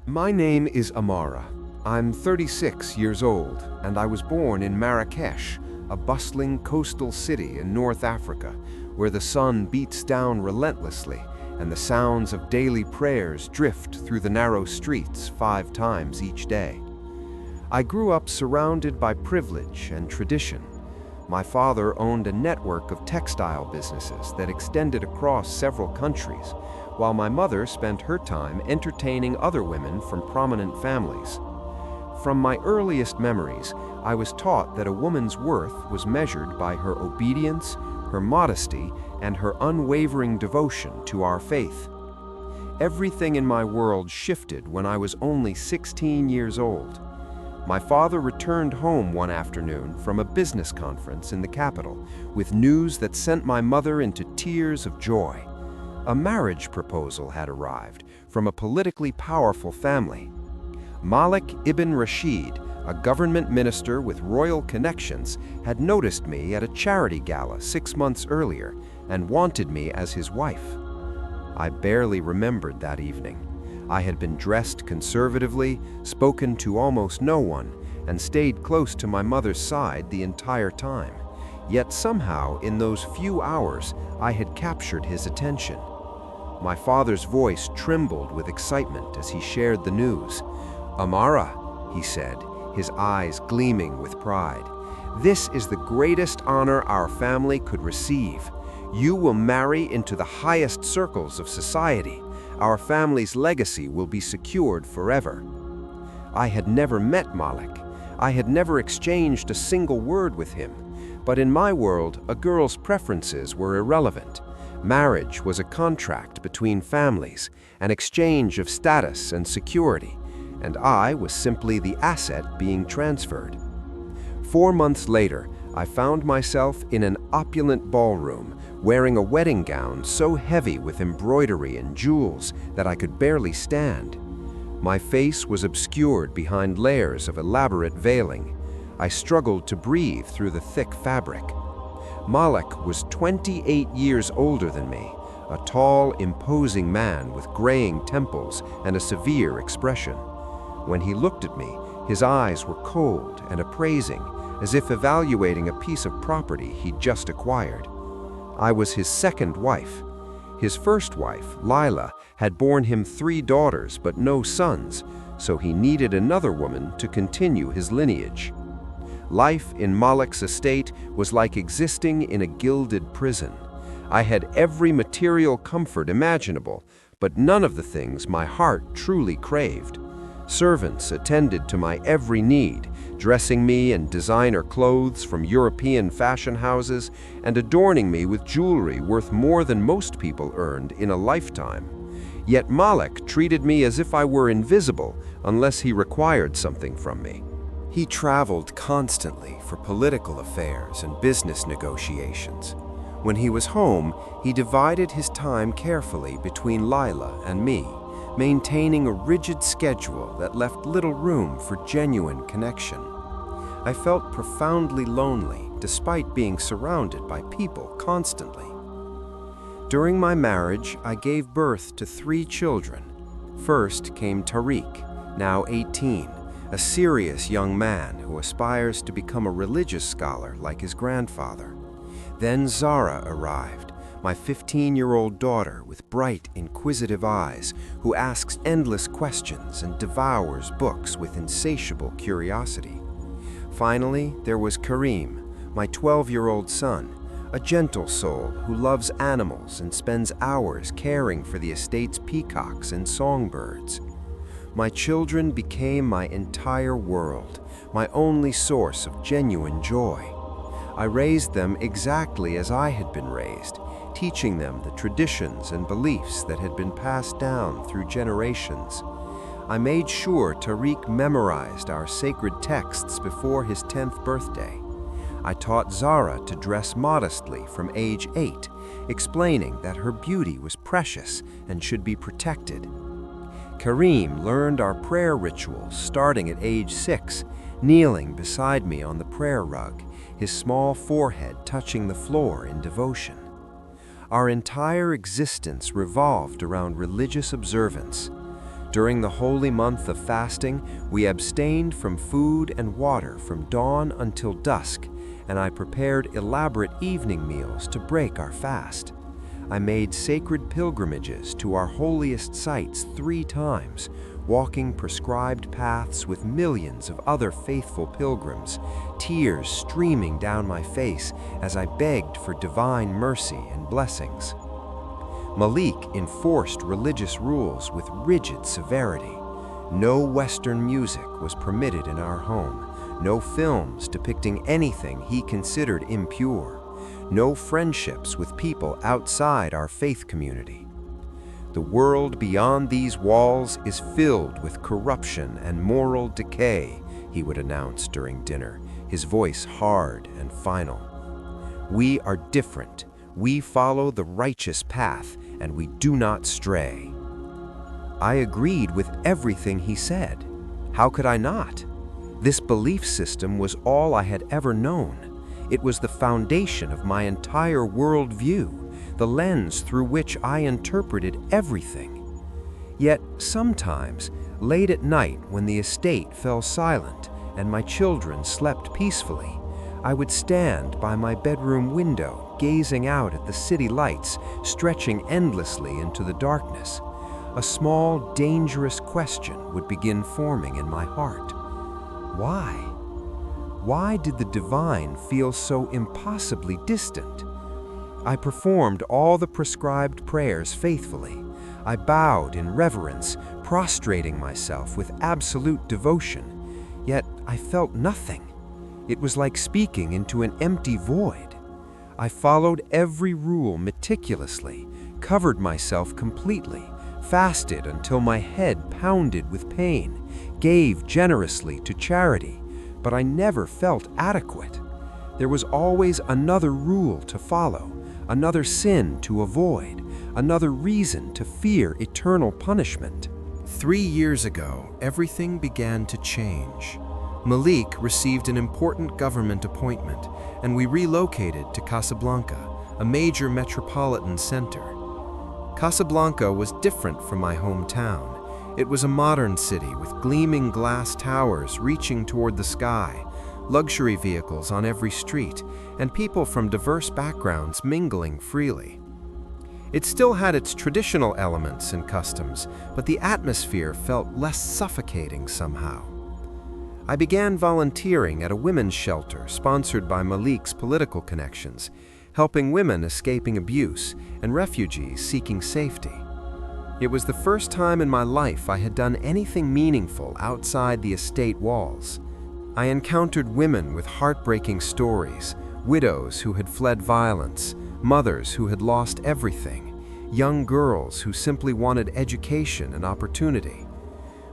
My name is Amara. I'm 36 years old, and I was born in Marrakesh, a bustling coastal city in North Africa, where the sun beats down relentlessly and the sounds of daily prayers drift through the narrow streets 5 times each day. I grew up surrounded by privilege and tradition. My father owned a network of textile businesses that extended across several countries, while my mother spent her time entertaining other women from prominent families. From my earliest memories, I was taught that a woman's worth was measured by her obedience, her modesty, and her unwavering devotion to our faith. Everything in my world shifted when I was only 16 years old. My father returned home one afternoon from a business conference in the capital with news that sent my mother into tears of joy. A marriage proposal had arrived from a politically powerful family. Malik ibn Rashid, a government minister with royal connections, had noticed me at a charity gala 6 months earlier and wanted me as his wife. I barely remembered that evening. I had been dressed conservatively, spoken to almost no one, and stayed close to my mother's side the entire time. Yet somehow, in those few hours, I had captured his attention. My father's voice trembled with excitement as he shared the news. "Amara," he said, his eyes gleaming with pride, "this is the greatest honor our family could receive. You will marry into the highest circles of society. Our family's legacy will be secured forever." I had never met Malik. I had never exchanged a single word with him. But in my world, a girl's preferences were irrelevant. Marriage was a contract between families, an exchange of status and security, and I was simply the asset being transferred. 4 months later, I found myself in an opulent ballroom, wearing a wedding gown so heavy with embroidery and jewels that I could barely stand. My face was obscured behind layers of elaborate veiling. I struggled to breathe through the thick fabric. Malik was 28 years older than me, a tall, imposing man with graying temples and a severe expression. When he looked at me, his eyes were cold and appraising, as if evaluating a piece of property he'd just acquired. I was his second wife. His first wife, Lila, had borne him 3 daughters but no sons, so he needed another woman to continue his lineage. Life in Malik's estate was like existing in a gilded prison. I had every material comfort imaginable, but none of the things my heart truly craved. Servants attended to my every need, dressing me in designer clothes from European fashion houses and adorning me with jewelry worth more than most people earned in a lifetime. Yet Malik treated me as if I were invisible unless he required something from me. He traveled constantly for political affairs and business negotiations. When he was home, he divided his time carefully between Lila and me, maintaining a rigid schedule that left little room for genuine connection. I felt profoundly lonely despite being surrounded by people constantly. During my marriage, I gave birth to 3 children. First came Tariq, now 18, a serious young man who aspires to become a religious scholar like his grandfather. Then Zara arrived, my 15-year-old daughter with bright, inquisitive eyes, who asks endless questions and devours books with insatiable curiosity. Finally, there was Karim, my 12-year-old son, a gentle soul who loves animals and spends hours caring for the estate's peacocks and songbirds. My children became my entire world, my only source of genuine joy. I raised them exactly as I had been raised, teaching them the traditions and beliefs that had been passed down through generations. I made sure Tariq memorized our sacred texts before his 10th birthday. I taught Zara to dress modestly from age 8, explaining that her beauty was precious and should be protected. Karim learned our prayer rituals starting at age 6, kneeling beside me on the prayer rug, his small forehead touching the floor in devotion. Our entire existence revolved around religious observance. During the holy month of fasting, we abstained from food and water from dawn until dusk, and I prepared elaborate evening meals to break our fast. I made sacred pilgrimages to our holiest sites 3 times, walking prescribed paths with millions of other faithful pilgrims, tears streaming down my face as I begged for divine mercy and blessings. Malik enforced religious rules with rigid severity. No Western music was permitted in our home, no films depicting anything he considered impure, no friendships with people outside our faith community. The world beyond these walls is filled with corruption and moral decay, he would announce during dinner, his voice hard and final. We are different. We follow the righteous path, and we do not stray. I agreed with everything he said. How could I not? This belief system was all I had ever known. It was the foundation of my entire worldview, the lens through which I interpreted everything. Yet sometimes, late at night when the estate fell silent and my children slept peacefully, I would stand by my bedroom window, gazing out at the city lights stretching endlessly into the darkness. A small, dangerous question would begin forming in my heart. Why? Why did the divine feel so impossibly distant? I performed all the prescribed prayers faithfully. I bowed in reverence, prostrating myself with absolute devotion. Yet I felt nothing. It was like speaking into an empty void. I followed every rule meticulously, covered myself completely, fasted until my head pounded with pain, gave generously to charity, but I never felt adequate. There was always another rule to follow, another sin to avoid, another reason to fear eternal punishment. 3 years ago, everything began to change. Malik received an important government appointment, and we relocated to Casablanca, a major metropolitan center. Casablanca was different from my hometown. It was a modern city with gleaming glass towers reaching toward the sky, luxury vehicles on every street, and people from diverse backgrounds mingling freely. It still had its traditional elements and customs, but the atmosphere felt less suffocating somehow. I began volunteering at a women's shelter sponsored by Malik's political connections, helping women escaping abuse and refugees seeking safety. It was the first time in my life I had done anything meaningful outside the estate walls. I encountered women with heartbreaking stories, widows who had fled violence, mothers who had lost everything, young girls who simply wanted education and opportunity.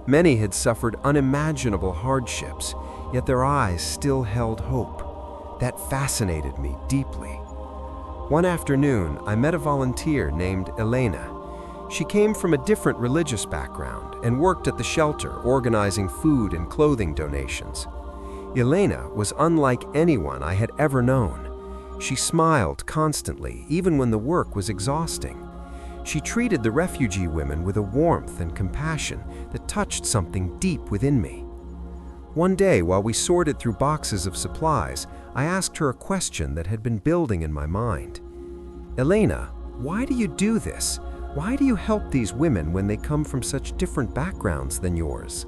Many had suffered unimaginable hardships, yet their eyes still held hope. That fascinated me deeply. One afternoon, I met a volunteer named Elena. She came from a different religious background and worked at the shelter organizing food and clothing donations. Elena was unlike anyone I had ever known. She smiled constantly, even when the work was exhausting. She treated the refugee women with a warmth and compassion that touched something deep within me. One day, while we sorted through boxes of supplies, I asked her a question that had been building in my mind. Elena, why do you do this? Why do you help these women when they come from such different backgrounds than yours?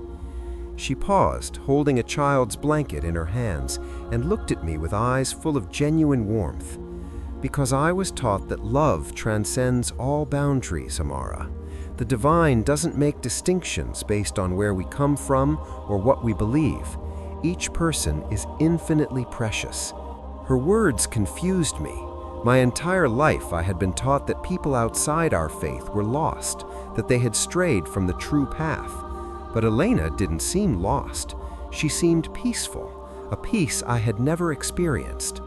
She paused, holding a child's blanket in her hands, and looked at me with eyes full of genuine warmth. Because I was taught that love transcends all boundaries, Amara. The divine doesn't make distinctions based on where we come from or what we believe. Each person is infinitely precious. Her words confused me. My entire life I had been taught that people outside our faith were lost, that they had strayed from the true path. But Elena didn't seem lost. She seemed peaceful, a peace I had never experienced.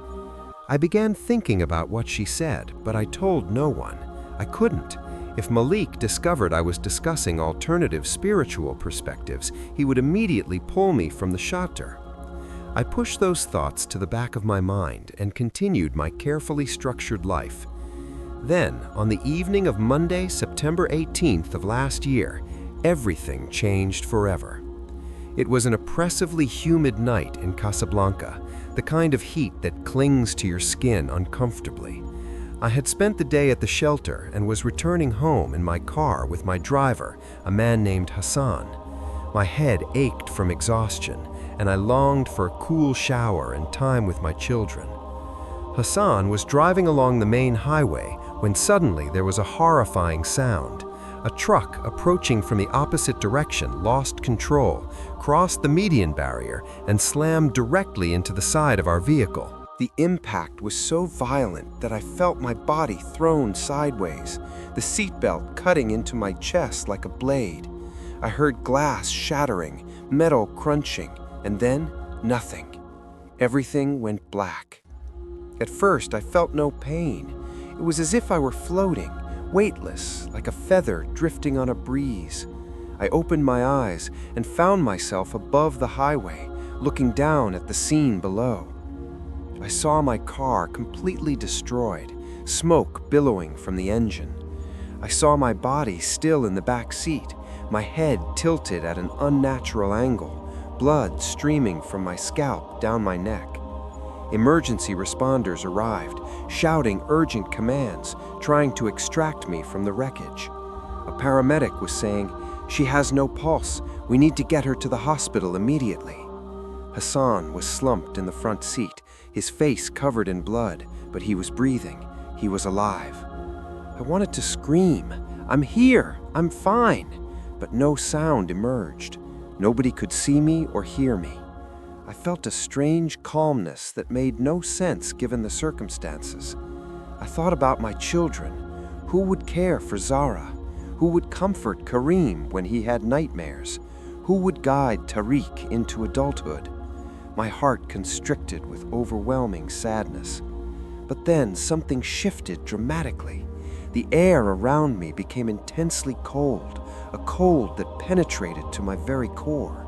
I began thinking about what she said, but I told no one. I couldn't. If Malik discovered I was discussing alternative spiritual perspectives, he would immediately pull me from the shelter. I pushed those thoughts to the back of my mind and continued my carefully structured life. Then, on the evening of Monday, September 18th of last year, everything changed forever. It was an oppressively humid night in Casablanca, the kind of heat that clings to your skin uncomfortably. I had spent the day at the shelter and was returning home in my car with my driver, a man named Hassan. My head ached from exhaustion, and I longed for a cool shower and time with my children. Hassan was driving along the main highway when suddenly there was a horrifying sound. A truck approaching from the opposite direction lost control, crossed the median barrier, and slammed directly into the side of our vehicle. The impact was so violent that I felt my body thrown sideways, the seatbelt cutting into my chest like a blade. I heard glass shattering, metal crunching, and then nothing. Everything went black. At first, I felt no pain. It was as if I were floating, weightless, like a feather drifting on a breeze. I opened my eyes and found myself above the highway, looking down at the scene below. I saw my car completely destroyed, smoke billowing from the engine. I saw my body still in the back seat, my head tilted at an unnatural angle, blood streaming from my scalp down my neck. Emergency responders arrived, shouting urgent commands, trying to extract me from the wreckage. A paramedic was saying, "She has no pulse. We need to get her to the hospital immediately." Hassan was slumped in the front seat, his face covered in blood, but he was breathing. He was alive. I wanted to scream, "I'm here, I'm fine," but no sound emerged. Nobody could see me or hear me. I felt a strange calmness that made no sense given the circumstances. I thought about my children. Who would care for Zara? Who would comfort Karim when he had nightmares? Who would guide Tariq into adulthood? My heart constricted with overwhelming sadness. But then something shifted dramatically. The air around me became intensely cold, a cold that penetrated to my very core.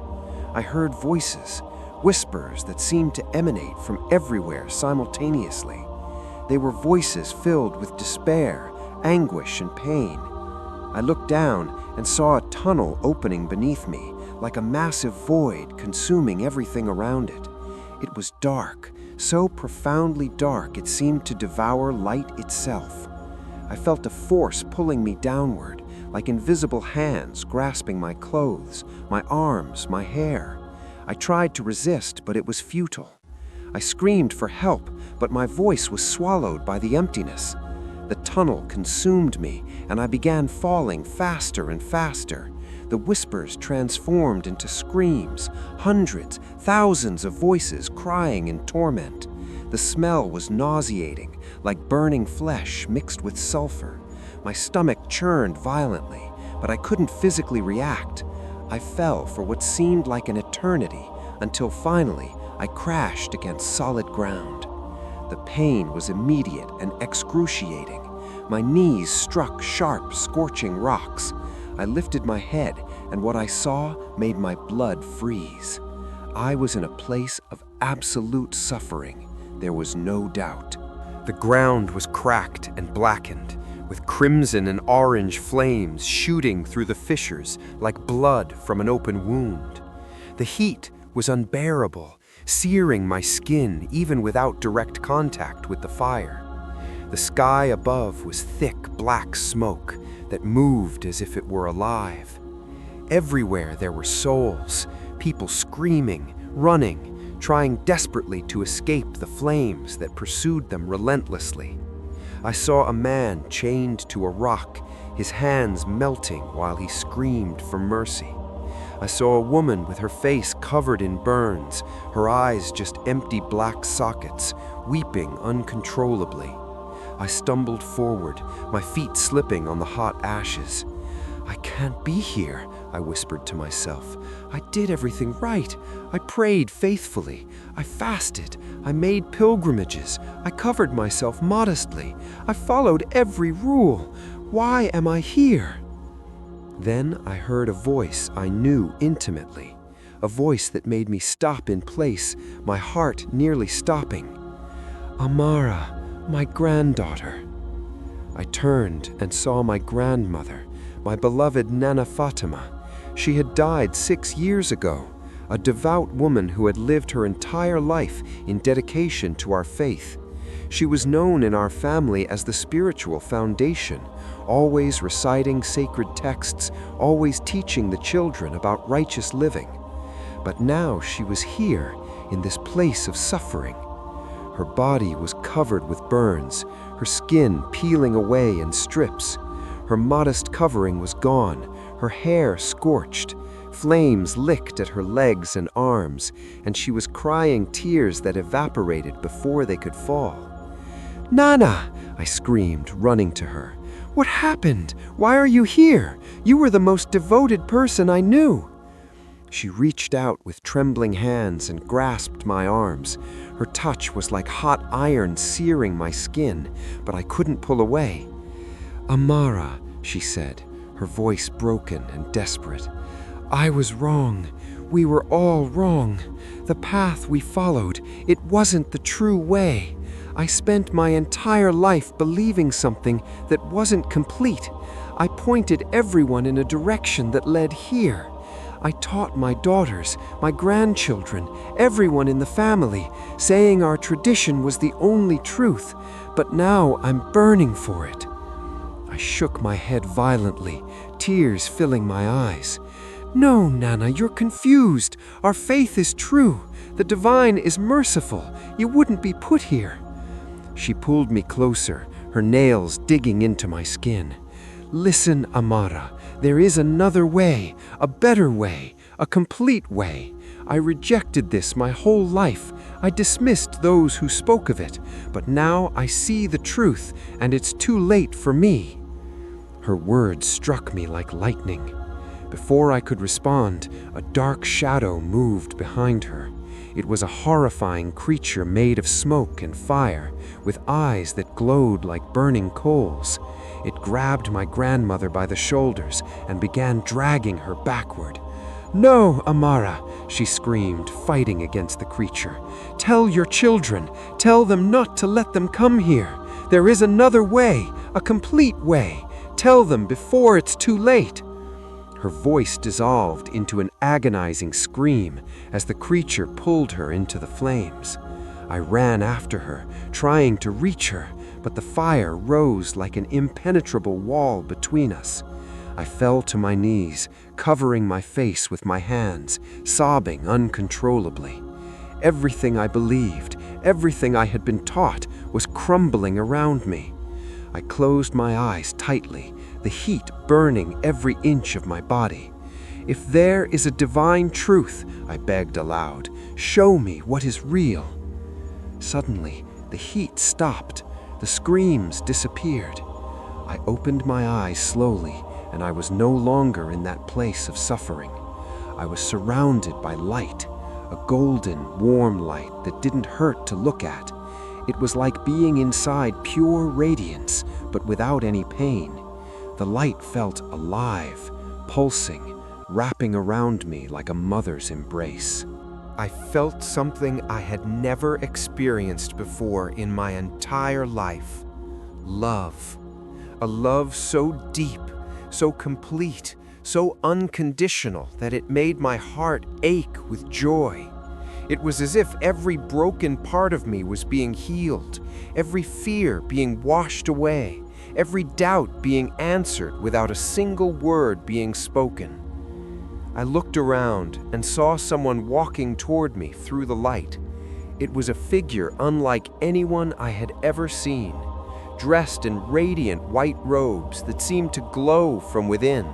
I heard voices, whispers that seemed to emanate from everywhere simultaneously. They were voices filled with despair, anguish, and pain. I looked down and saw a tunnel opening beneath me, like a massive void consuming everything around it. It was dark, so profoundly dark it seemed to devour light itself. I felt a force pulling me downward, like invisible hands grasping my clothes, my arms, my hair. I tried to resist, but it was futile. I screamed for help, but my voice was swallowed by the emptiness. The tunnel consumed me, and I began falling faster and faster. The whispers transformed into screams, hundreds, thousands of voices crying in torment. The smell was nauseating, like burning flesh mixed with sulfur. My stomach churned violently, but I couldn't physically react. I fell for what seemed like an eternity, until finally I crashed against solid ground. The pain was immediate and excruciating. My knees struck sharp, scorching rocks. I lifted my head, and what I saw made my blood freeze. I was in a place of absolute suffering. There was no doubt. The ground was cracked and blackened, with crimson and orange flames shooting through the fissures like blood from an open wound. The heat was unbearable, searing my skin even without direct contact with the fire. The sky above was thick black smoke that moved as if it were alive. Everywhere there were souls, people screaming, running, trying desperately to escape the flames that pursued them relentlessly. I saw a man chained to a rock, his hands melting while he screamed for mercy. I saw a woman with her face covered in burns, her eyes just empty black sockets, weeping uncontrollably. I stumbled forward, my feet slipping on the hot ashes. "I can't be here," I whispered to myself. "I did everything right. I prayed faithfully. I fasted. I made pilgrimages. I covered myself modestly. I followed every rule. Why am I here?" Then I heard a voice I knew intimately, a voice that made me stop in place, my heart nearly stopping. "Amara, my granddaughter." I turned and saw my grandmother, my beloved Nana Fatima. She had died 6 years ago, a devout woman who had lived her entire life in dedication to our faith. She was known in our family as the spiritual foundation, always reciting sacred texts, always teaching the children about righteous living. But now she was here, in this place of suffering. Her body was covered with burns, her skin peeling away in strips. Her modest covering was gone, her hair scorched. Flames licked at her legs and arms, and she was crying tears that evaporated before they could fall. "Nana!" I screamed, running to her. "What happened? Why are you here? You were the most devoted person I knew." She reached out with trembling hands and grasped my arms. Her touch was like hot iron searing my skin, but I couldn't pull away. "Amara," she said, her voice broken and desperate. "I was wrong. We were all wrong. The path we followed, it wasn't the true way. I spent my entire life believing something that wasn't complete. I pointed everyone in a direction that led here. I taught my daughters, my grandchildren, everyone in the family, saying our tradition was the only truth, but now I'm burning for it." I shook my head violently, tears filling my eyes. "No, Nana, you're confused. Our faith is true. The divine is merciful. You wouldn't be put here." She pulled me closer, her nails digging into my skin. "Listen, Amara, there is another way, a better way, a complete way. I rejected this my whole life. I dismissed those who spoke of it, but now I see the truth, and it's too late for me." Her words struck me like lightning. Before I could respond, a dark shadow moved behind her. It was a horrifying creature made of smoke and fire, with eyes that glowed like burning coals. It grabbed my grandmother by the shoulders and began dragging her backward. "No, Amara," she screamed, fighting against the creature. "Tell your children, tell them not to let them come here. There is another way, a complete way. Tell them before it's too late." Her voice dissolved into an agonizing scream as the creature pulled her into the flames. I ran after her, trying to reach her, but the fire rose like an impenetrable wall between us. I fell to my knees, covering my face with my hands, sobbing uncontrollably. Everything I believed, everything I had been taught, was crumbling around me. I closed my eyes tightly, the heat burning every inch of my body. "If there is a divine truth," I begged aloud, "show me what is real." Suddenly, the heat stopped. The screams disappeared. I opened my eyes slowly, and I was no longer in that place of suffering. I was surrounded by light, a golden, warm light that didn't hurt to look at. It was like being inside pure radiance, but without any pain. The light felt alive, pulsing, wrapping around me like a mother's embrace. I felt something I had never experienced before in my entire life. Love. A love so deep, so complete, so unconditional that it made my heart ache with joy. It was as if every broken part of me was being healed, every fear being washed away, every doubt being answered without a single word being spoken. I looked around and saw someone walking toward me through the light. It was a figure unlike anyone I had ever seen, dressed in radiant white robes that seemed to glow from within,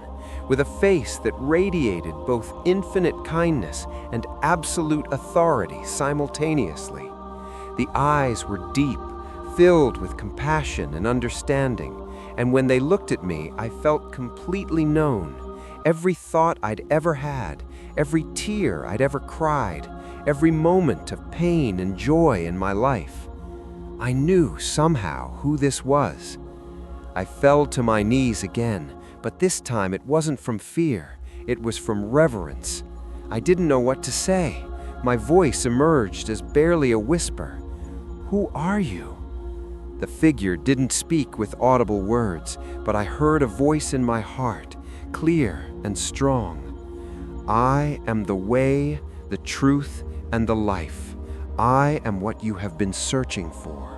with a face that radiated both infinite kindness and absolute authority simultaneously. The eyes were deep, filled with compassion and understanding, and when they looked at me, I felt completely known. Every thought I'd ever had, every tear I'd ever cried, every moment of pain and joy in my life. I knew somehow who this was. I fell to my knees again, but this time it wasn't from fear, it was from reverence. I didn't know what to say. My voice emerged as barely a whisper. "Who are you?" The figure didn't speak with audible words, but I heard a voice in my heart, clear and strong. I am the way, the truth, and the life. I am what you have been searching for."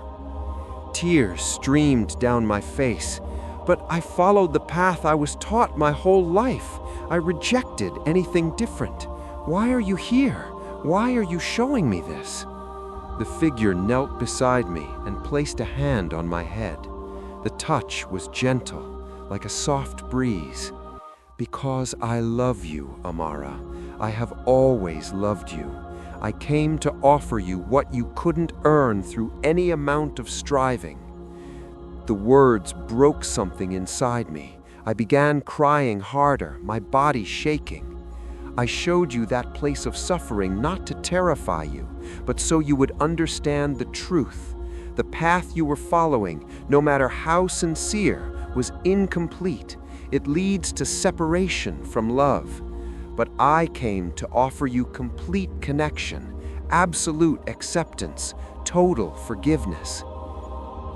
Tears streamed down my face, but I followed the path I was taught my whole life. I rejected anything different. "Why are you here? Why are you showing me this?" The figure knelt beside me and placed a hand on my head. The touch was gentle, like a soft breeze. "Because I love you, Amara. I have always loved you. I came to offer you what you couldn't earn through any amount of striving." The words broke something inside me. I began crying harder, my body shaking. "I showed you that place of suffering not to terrify you, but so you would understand the truth. The path you were following, no matter how sincere, was incomplete. It leads to separation from love. But I came to offer you complete connection, absolute acceptance, total forgiveness."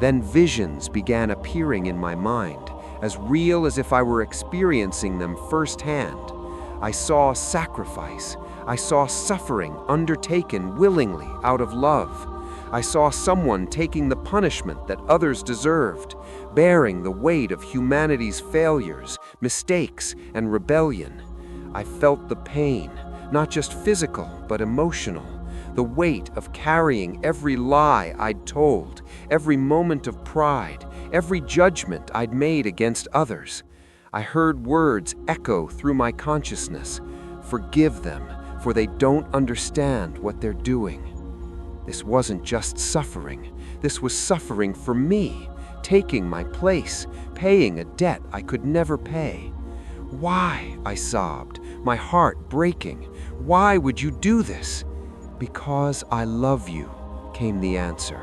Then visions began appearing in my mind, as real as if I were experiencing them firsthand. I saw sacrifice. I saw suffering undertaken willingly out of love. I saw someone taking the punishment that others deserved, bearing the weight of humanity's failures, mistakes, and rebellion. I felt the pain, not just physical, but emotional. The weight of carrying every lie I'd told, every moment of pride, every judgment I'd made against others. I heard words echo through my consciousness. "Forgive them, for they don't understand what they're doing." This wasn't just suffering. This was suffering for me, taking my place, paying a debt I could never pay. "Why?" I sobbed, my heart breaking. "Why would you do this?" "Because I love you," came the answer.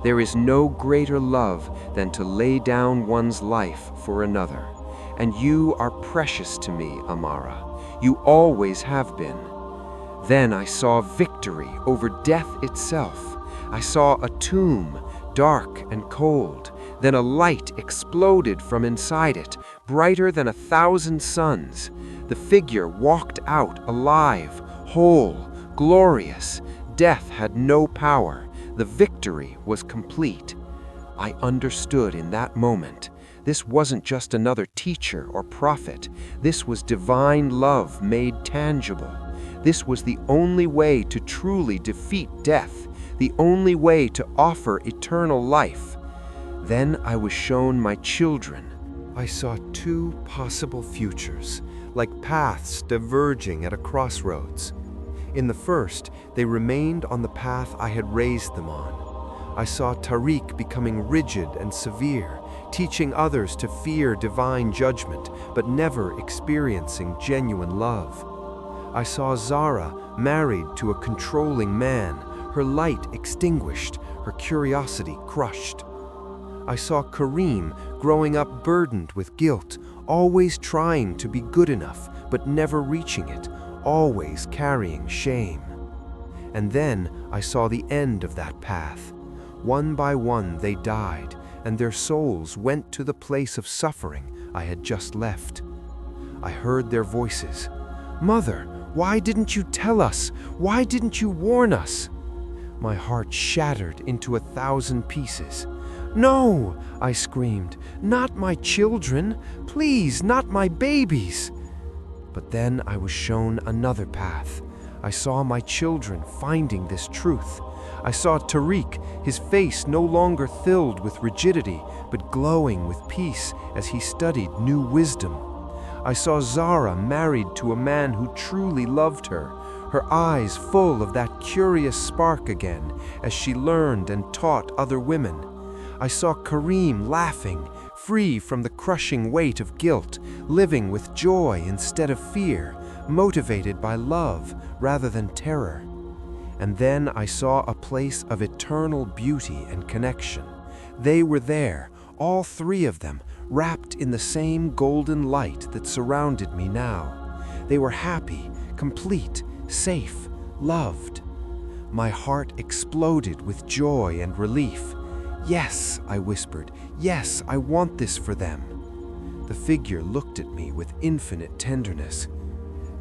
"There is no greater love than to lay down one's life for another. And you are precious to me, Amara. You always have been." Then I saw victory over death itself. I saw a tomb, dark and cold. Then a light exploded from inside it, brighter than 1,000 suns. The figure walked out alive, whole, glorious. Death had no power. The victory was complete. I understood in that moment. This wasn't just another teacher or prophet. This was divine love made tangible. This was the only way to truly defeat death, the only way to offer eternal life. Then I was shown my children. I saw two possible futures, like paths diverging at a crossroads. In the first, they remained on the path I had raised them on. I saw Tariq becoming rigid and severe, teaching others to fear divine judgment, but never experiencing genuine love. I saw Zara married to a controlling man, her light extinguished, her curiosity crushed. I saw Kareem growing up burdened with guilt, always trying to be good enough, but never reaching it, always carrying shame. And then I saw the end of that path. One by one they died, and their souls went to the place of suffering I had just left. I heard their voices. "Mother, why didn't you tell us? Why didn't you warn us?" My heart shattered into 1,000 pieces. "No!" I screamed. "Not my children! Please, not my babies!" But then I was shown another path. I saw my children finding this truth. I saw Tariq, his face no longer filled with rigidity, but glowing with peace as he studied new wisdom. I saw Zara married to a man who truly loved her, her eyes full of that curious spark again as she learned and taught other women. I saw Kareem laughing, free from the crushing weight of guilt, living with joy instead of fear, motivated by love rather than terror. And then I saw a place of eternal beauty and connection. They were there, all three of them, wrapped in the same golden light that surrounded me now. They were happy, complete, safe, loved. My heart exploded with joy and relief. "Yes," I whispered, "yes, I want this for them." The figure looked at me with infinite tenderness.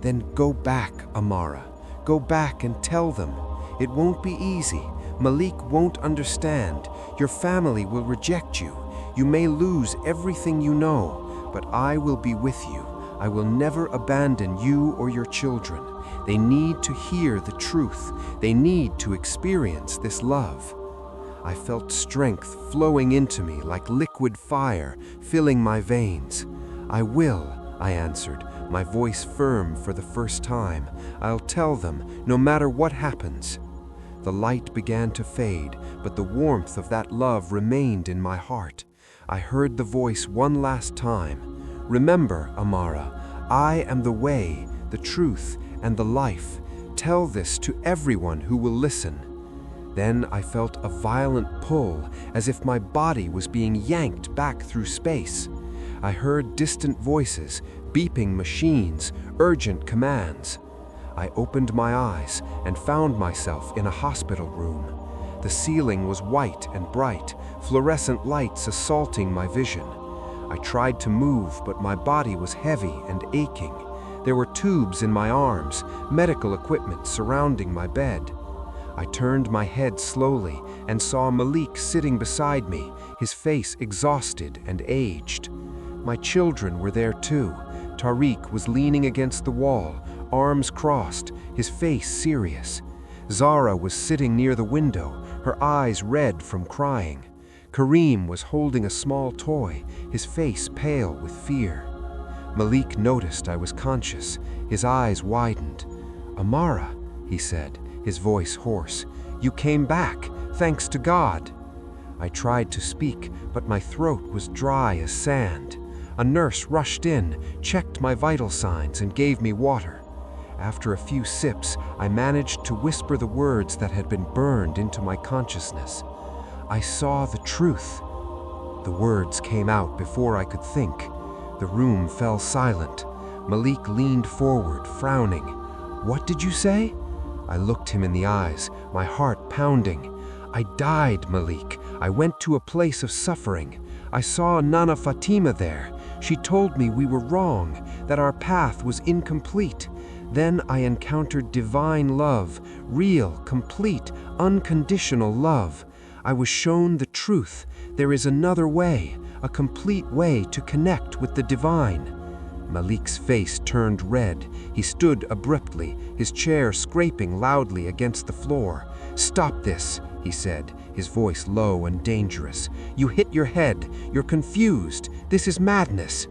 Then go back, Amara. Go back and tell them. It won't be easy. Malik won't understand. Your family will reject you. You may lose everything you know, but I will be with you. I will never abandon you or your children. They need to hear the truth. They need to experience this love. I felt strength flowing into me like liquid fire, filling my veins. I will, I answered, my voice firm for the first time. I'll tell them, no matter what happens. The light began to fade, but the warmth of that love remained in my heart. I heard the voice one last time. Remember, Amara, I am the way, the truth, and the life. Tell this to everyone who will listen. Then I felt a violent pull, as if my body was being yanked back through space. I heard distant voices, beeping machines, urgent commands. I opened my eyes and found myself in a hospital room. The ceiling was white and bright, fluorescent lights assaulting my vision. I tried to move, but my body was heavy and aching. There were tubes in my arms, medical equipment surrounding my bed. I turned my head slowly and saw Malik sitting beside me, his face exhausted and aged. My children were there too. Tariq was leaning against the wall, arms crossed, his face serious. Zara was sitting near the window, her eyes red from crying. Kareem was holding a small toy, his face pale with fear. Malik noticed I was conscious. His eyes widened. "Amara," he said, his voice hoarse, "you came back, thanks to God." I tried to speak, but my throat was dry as sand. A nurse rushed in, checked my vital signs, and gave me water. After a few sips, I managed to whisper the words that had been burned into my consciousness. "I saw the truth." The words came out before I could think. The room fell silent. Malik leaned forward, frowning. "What did you say?" I looked him in the eyes, my heart pounding. "I died, Malik. I went to a place of suffering. I saw Nana Fatima there. She told me we were wrong, that our path was incomplete. Then I encountered divine love, real, complete, unconditional love. I was shown the truth. There is another way, a complete way to connect with the divine." Malik's face turned red. He stood abruptly, his chair scraping loudly against the floor. "Stop this," he said, his voice low and dangerous. "You hit your head. You're confused. This is madness."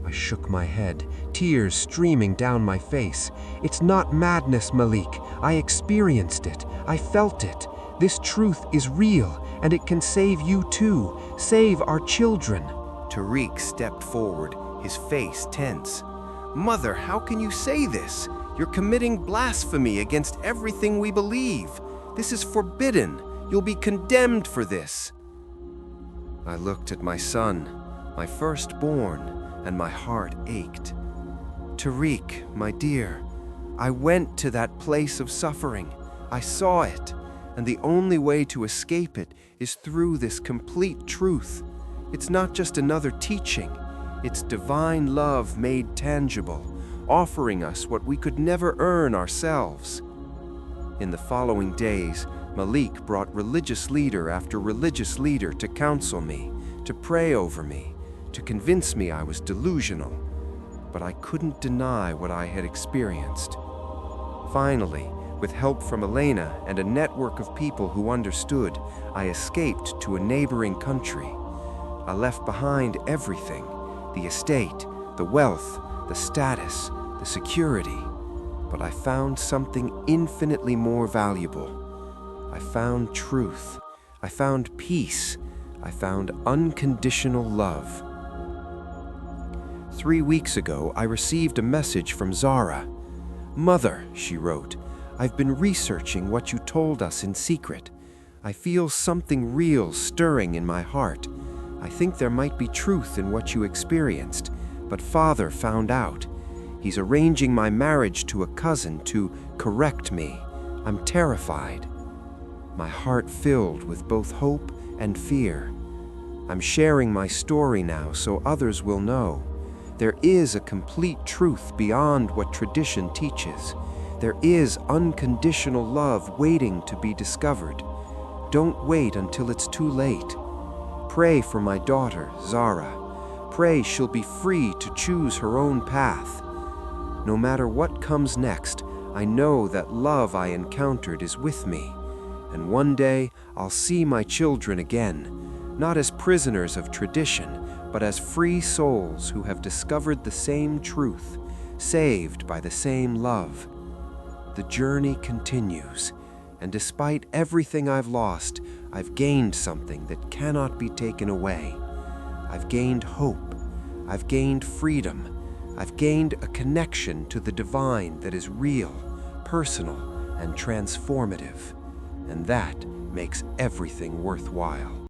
I shook my head, tears streaming down my face. "It's not madness, Malik. I experienced it. I felt it. This truth is real, and it can save you too. Save our children." Tariq stepped forward, his face tense. "Mother, how can you say this? You're committing blasphemy against everything we believe. This is forbidden. You'll be condemned for this." I looked at my son, my firstborn, and my heart ached. "Tariq, my dear, I went to that place of suffering. I saw it, and the only way to escape it is through this complete truth. It's not just another teaching. It's divine love made tangible, offering us what we could never earn ourselves." In the following days, Malik brought religious leader after religious leader to counsel me, to pray over me, to convince me I was delusional. But I couldn't deny what I had experienced. Finally, with help from Elena and a network of people who understood, I escaped to a neighboring country. I left behind everything: the estate, the wealth, the status, the security. But I found something infinitely more valuable. I found truth. I found peace. I found unconditional love. 3 weeks ago, I received a message from Zara. "Mother," she wrote, "I've been researching what you told us in secret. I feel something real stirring in my heart. I think there might be truth in what you experienced, but Father found out. He's arranging my marriage to a cousin to correct me. I'm terrified." My heart filled with both hope and fear. I'm sharing my story now so others will know. There is a complete truth beyond what tradition teaches. There is unconditional love waiting to be discovered. Don't wait until it's too late. Pray for my daughter, Zara. Pray she'll be free to choose her own path. No matter what comes next, I know that love I encountered is with me. And one day, I'll see my children again, not as prisoners of tradition, but as free souls who have discovered the same truth, saved by the same love. The journey continues, and despite everything I've lost, I've gained something that cannot be taken away. I've gained hope. I've gained freedom. I've gained a connection to the divine that is real, personal, and transformative. And that makes everything worthwhile.